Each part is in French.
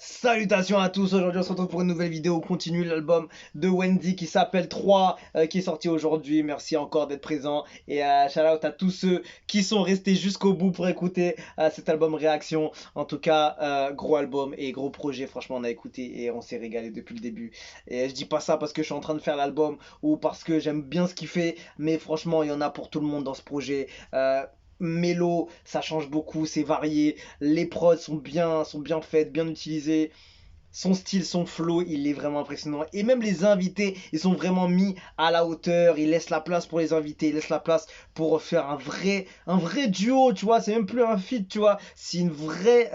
Salutations à tous, aujourd'hui on se retrouve pour une nouvelle vidéo, on continue l'album de Wendy qui s'appelle 3, qui est sorti aujourd'hui. Merci encore d'être présent et shout out à tous ceux qui sont restés jusqu'au bout pour écouter cet album réaction. En tout cas, gros album et gros projet, franchement on a écouté et on s'est régalé depuis le début. Et je dis pas ça parce que je suis en train de faire l'album ou parce que j'aime bien ce qu'il fait, mais franchement il y en a pour tout le monde dans ce projet. Mélo, ça change beaucoup, c'est varié, les prods sont bien faites, bien utilisées. Son style, son flow, il est vraiment impressionnant. Et même les invités, ils sont vraiment mis à la hauteur. Il laisse la place pour les invités, il laisse la place pour faire un vrai duo, tu vois. C'est même plus un feat, tu vois. C'est une vraie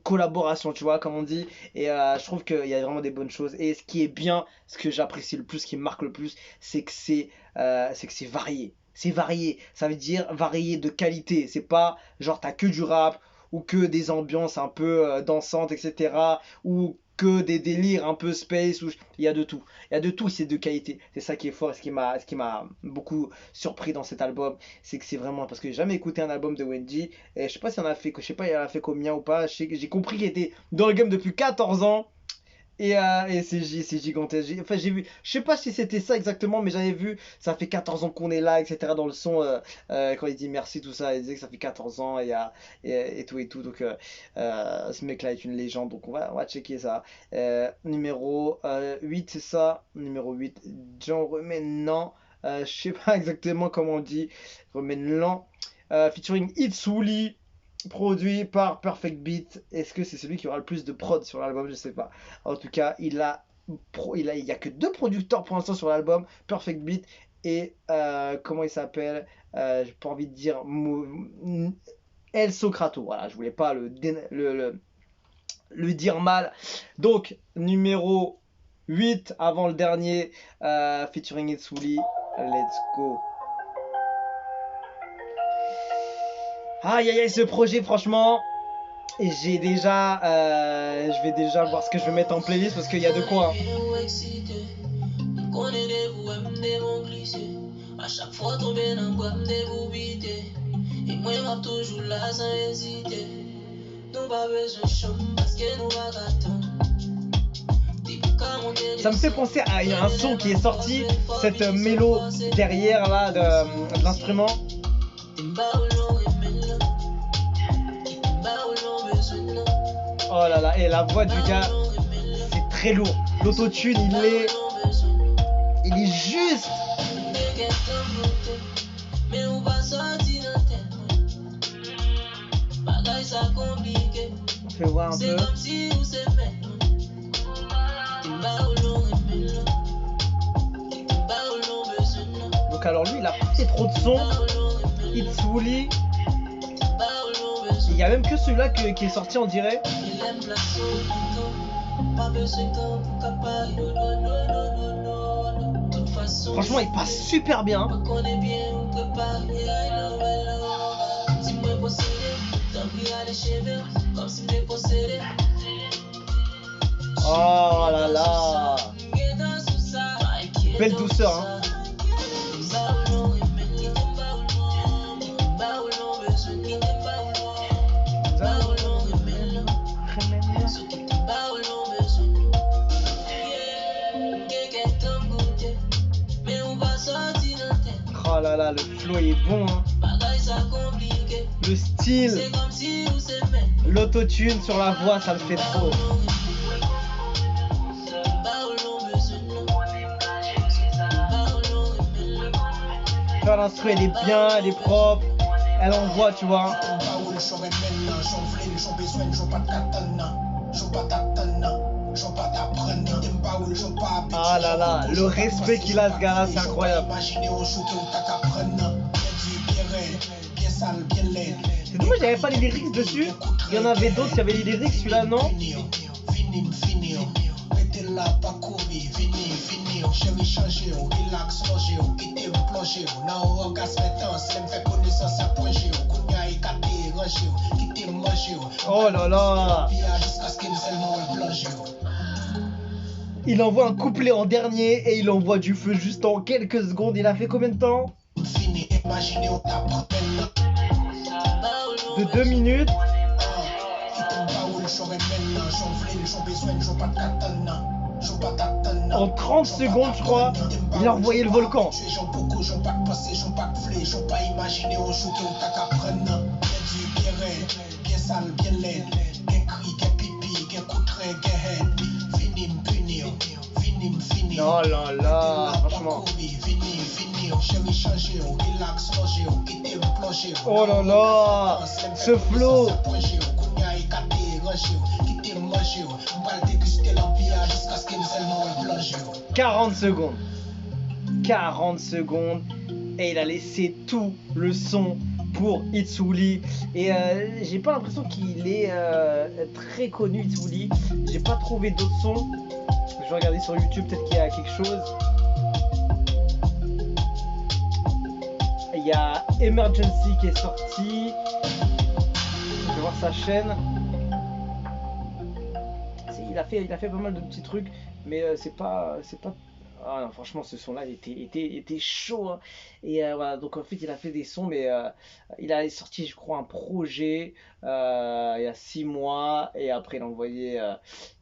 collaboration, tu vois, comme on dit. Et je trouve qu'il y a vraiment des bonnes choses. Et ce qui est bien, ce que j'apprécie le plus, ce qui me marque le plus, c'est que c'est varié. C'est varié, ça veut dire varié de qualité. C'est pas genre t'as que du rap ou que des ambiances un peu dansantes, etc. Ou que des délires un peu space. Il y a de tout. Il y a de tout, c'est de qualité. C'est ça qui est fort et ce qui m'a beaucoup surpris dans cet album. C'est que c'est vraiment. Parce que j'ai jamais écouté un album de Wendy. Et je sais pas si on a fait. Je sais pas si elle a fait combien ou pas. J'ai compris qu'il était dans le game depuis 14 ans. Et c'est gigantesque. Enfin, j'ai vu, je sais pas si c'était ça exactement, mais j'avais vu, ça fait 14 ans qu'on est là, etc. Dans le son, quand il dit merci, tout ça, il disait que ça fait 14 ans et tout et tout. Donc, ce mec-là est une légende, donc on va checker ça. Numéro 8, c'est ça. Numéro 8, Jean Remenant. Je sais pas exactement comment on dit. Remenant. Featuring Itsuli. Produit par Perfect Beat. Est-ce que c'est celui qui aura le plus de prod sur l'album? Je sais pas. En tout cas, il y a que deux producteurs pour l'instant sur l'album, Perfect Beat et comment il s'appelle? J'ai pas envie de dire El Socrato. Voilà, je voulais pas le dire mal. Donc numéro 8 avant le dernier, featuring Itsuli. Let's go. Aïe aïe aïe, ce projet, franchement, et j'ai déjà, je vais déjà voir ce que je vais mettre en playlist parce qu'il y a de quoi. Ça me fait penser à un son qui est sorti, cette mélo derrière là de l'instrument. Oh là là, et la voix du gars, c'est très lourd. L'autotune, il est juste. Fais voir un peu. Donc alors lui, il a pas fait trop de son. Itsuli. Il y a même que celui-là qui est sorti, on dirait. Franchement, il passe super bien. Oh là là. Belle douceur, hein. Oh là là, le flow est bon, hein. Le style, l'autotune sur la voix, ça me fait trop. L'instru, elle est bien, elle est propre, elle envoie, tu vois. Ah là là, le respect qu'il a, ce gars-là, c'est incroyable. C'est dommage, j'avais pas les lyrics dessus. Il y en avait d'autres, il y avait les lyrics, celui-là, non? Oh là là. Il envoie un couplet en dernier et il envoie du feu juste en quelques secondes. Il a fait combien de temps? De 2 minutes. En 30 secondes, je crois, il a envoyé le volcan. Oh là là, franchement. Oh là là, ce flow. 40 secondes. 40 secondes. Et il a laissé tout le son pour Itsouli. Et j'ai pas l'impression qu'il est très connu, Itsouli. J'ai pas trouvé d'autres sons. Je vais regarder sur YouTube, peut-être qu'il y a quelque chose. Il y a Emergency qui est sorti. Je vais voir sa chaîne. Il a fait pas mal de petits trucs, mais c'est pas. Ah non, franchement, ce son-là était chaud, hein. Et voilà, donc en fait, il a fait des sons, mais il a sorti, je crois, un projet il y a 6 mois, et après, il a envoyé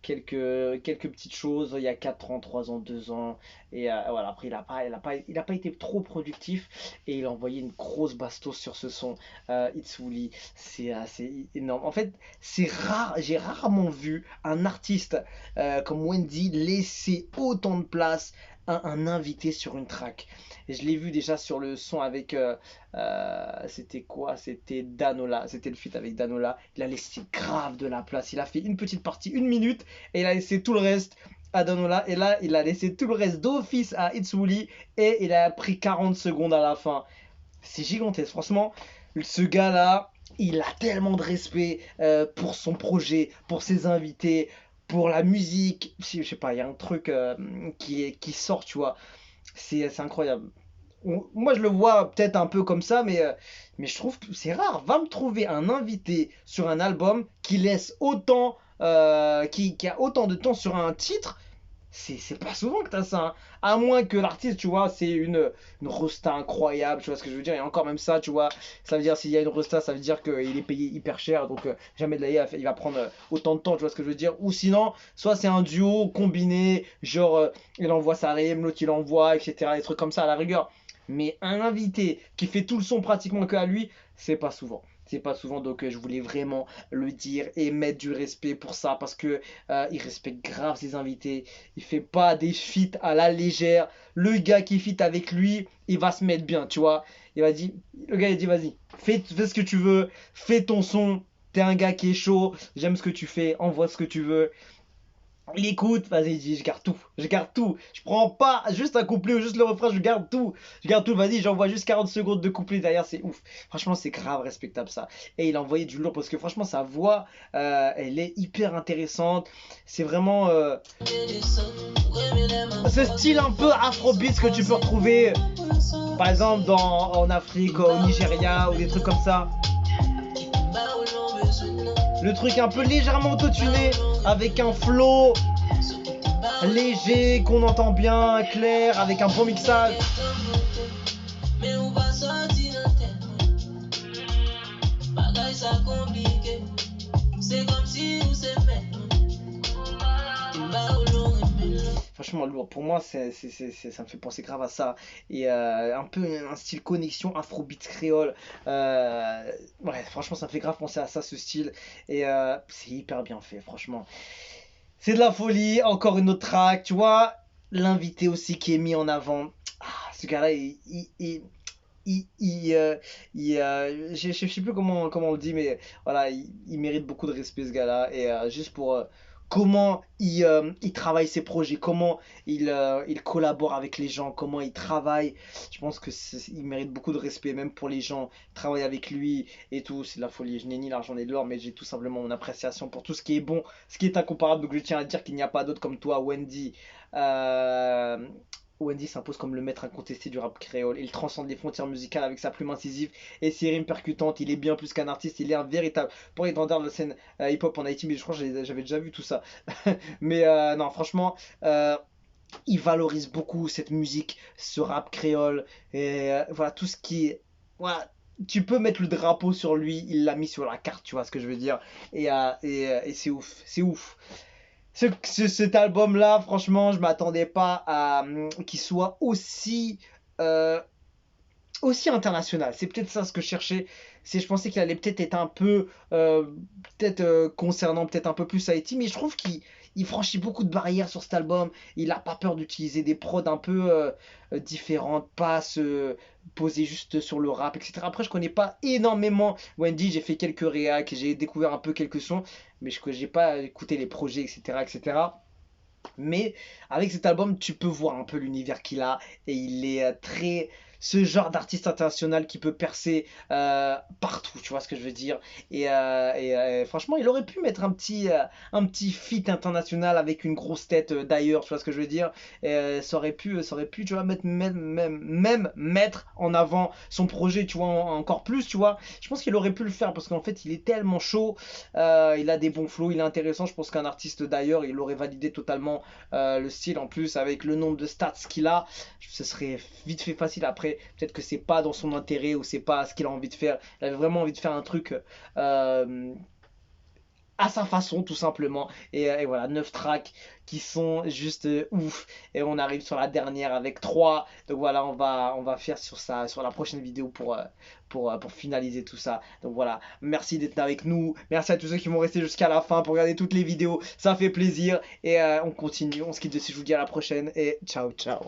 quelques petites choses il y a 4 ans, 3 ans, 2 ans, et voilà, après, il a pas été trop productif, et il a envoyé une grosse bastos sur ce son, Itsouli. C'est énorme. En fait, c'est rare, j'ai rarement vu un artiste comme Wendy laisser autant de place à un invité sur une track. Et je l'ai vu déjà sur le son avec c'était quoi? C'était Danola, c'était le feat avec Danola. Il a laissé grave de la place. Il a fait une petite partie, 1 minute, et il a laissé tout le reste à Danola. Et là, il a laissé tout le reste d'office à Itsouli, et il a pris 40 secondes à la fin. C'est gigantesque, franchement. Ce gars-là, il a tellement de respect pour son projet, pour ses invités, pour la musique. Je sais pas, il y a un truc qui sort, tu vois. C'est incroyable. Moi, je le vois peut-être un peu comme ça, mais je trouve que c'est rare. Va me trouver un invité sur un album qui laisse autant, qui a autant de temps sur un titre. C'est pas souvent que t'as ça, hein. À moins que l'artiste, tu vois, c'est une rosta incroyable, tu vois ce que je veux dire. Et encore même ça, tu vois, ça veut dire s'il y a une rosta, ça veut dire qu'il est payé hyper cher. Donc jamais de la vie, il va prendre autant de temps, tu vois ce que je veux dire. Ou sinon, soit c'est un duo combiné, genre il envoie sa rime, l'autre il envoie, etc. Des trucs comme ça à la rigueur. Mais un invité qui fait tout le son pratiquement que à lui, c'est pas souvent. C'est pas souvent, donc je voulais vraiment le dire et mettre du respect pour ça parce que il respecte grave ses invités. Il fait pas des feats à la légère. Le gars qui feat avec lui, il va se mettre bien, tu vois. Le gars il dit vas-y, fais ce que tu veux, fais ton son. T'es un gars qui est chaud, j'aime ce que tu fais, envoie ce que tu veux. Il écoute, vas-y, il dit, je garde tout, je garde tout. Je prends pas juste un couplet ou juste le refrain, je garde tout. Je garde tout, vas-y, j'envoie juste 40 secondes de couplet derrière, c'est ouf. Franchement, c'est grave respectable ça. Et il a envoyé du lourd parce que franchement, sa voix, elle est hyper intéressante. C'est vraiment ce style un peu afrobeat que tu peux retrouver, par exemple, en Afrique, au Nigeria ou des trucs comme ça. Le truc un peu légèrement autotuné avec un flow léger qu'on entend bien, clair, avec un bon mixage. Franchement, lourd. Pour moi, ça me fait penser grave à ça. Et un peu un style connexion afrobeat créole. Ouais, franchement, ça me fait grave penser à ça, ce style. Et c'est hyper bien fait, franchement. C'est de la folie. Encore une autre track, tu vois. L'invité aussi qui est mis en avant. Ah, ce gars-là, je sais plus comment on le dit, mais voilà, il mérite beaucoup de respect ce gars-là. Et juste pour comment il travaille ses projets, comment il collabore avec les gens, comment il travaille, je pense que il mérite beaucoup de respect, même pour les gens qui travaillent avec lui et tout. C'est de la folie. Je n'ai ni l'argent ni de l'or, mais j'ai tout simplement mon appréciation pour tout ce qui est bon, ce qui est incomparable. Donc je tiens à dire qu'il n'y a pas d'autre comme toi, Wendy. Euh, Wendy s'impose comme le maître incontesté du rap créole. Il transcende les frontières musicales avec sa plume incisive et ses rimes percutantes. Il est bien plus qu'un artiste, il est un véritable porte-étendard de la scène hip-hop en Haïti. Mais je crois que j'avais déjà vu tout ça. Mais non, franchement, il valorise beaucoup cette musique, ce rap créole. Et voilà, tout ce qui est. Voilà, tu peux mettre le drapeau sur lui, il l'a mis sur la carte, tu vois ce que je veux dire. Et c'est ouf, c'est ouf. Cet album-là, franchement, je m'attendais pas à qu'il soit euh, aussi international. C'est peut-être ça ce que je cherchais. Je pensais qu'il allait peut-être être un peu, peut-être concernant peut-être un peu plus Haïti, mais je trouve qu'il franchit beaucoup de barrières sur cet album. Il a pas peur d'utiliser des prods un peu différentes, pas se poser juste sur le rap, etc. Après, je connais pas énormément Wendy. J'ai fait quelques réacs, j'ai découvert un peu quelques sons, mais je n'ai pas écouté les projets, etc., etc. Mais avec cet album, tu peux voir un peu l'univers qu'il a et il est très ce genre d'artiste international qui peut percer partout, tu vois ce que je veux dire. Franchement, il aurait pu mettre un petit feat international avec une grosse tête d'ailleurs, tu vois ce que je veux dire. Ça aurait pu, tu vois, même mettre en avant son projet, tu vois, encore plus, tu vois. Je pense qu'il aurait pu le faire parce qu'en fait, il est tellement chaud, il a des bons flows, il est intéressant. Je pense qu'un artiste d'ailleurs, il aurait validé totalement le style en plus avec le nombre de stats qu'il a. Ce serait vite fait facile. Après, peut-être que c'est pas dans son intérêt ou c'est pas ce qu'il a envie de faire. Il avait vraiment envie de faire un truc euh, à sa façon tout simplement et voilà 9 tracks qui sont juste ouf et on arrive sur la dernière avec 3 donc voilà on va faire sur ça sur la prochaine vidéo pour finaliser tout ça donc voilà merci d'être avec nous, merci à tous ceux qui vont rester jusqu'à la fin pour regarder toutes les vidéos, ça fait plaisir et on continue, on se quitte dessus, je vous dis à la prochaine et ciao ciao.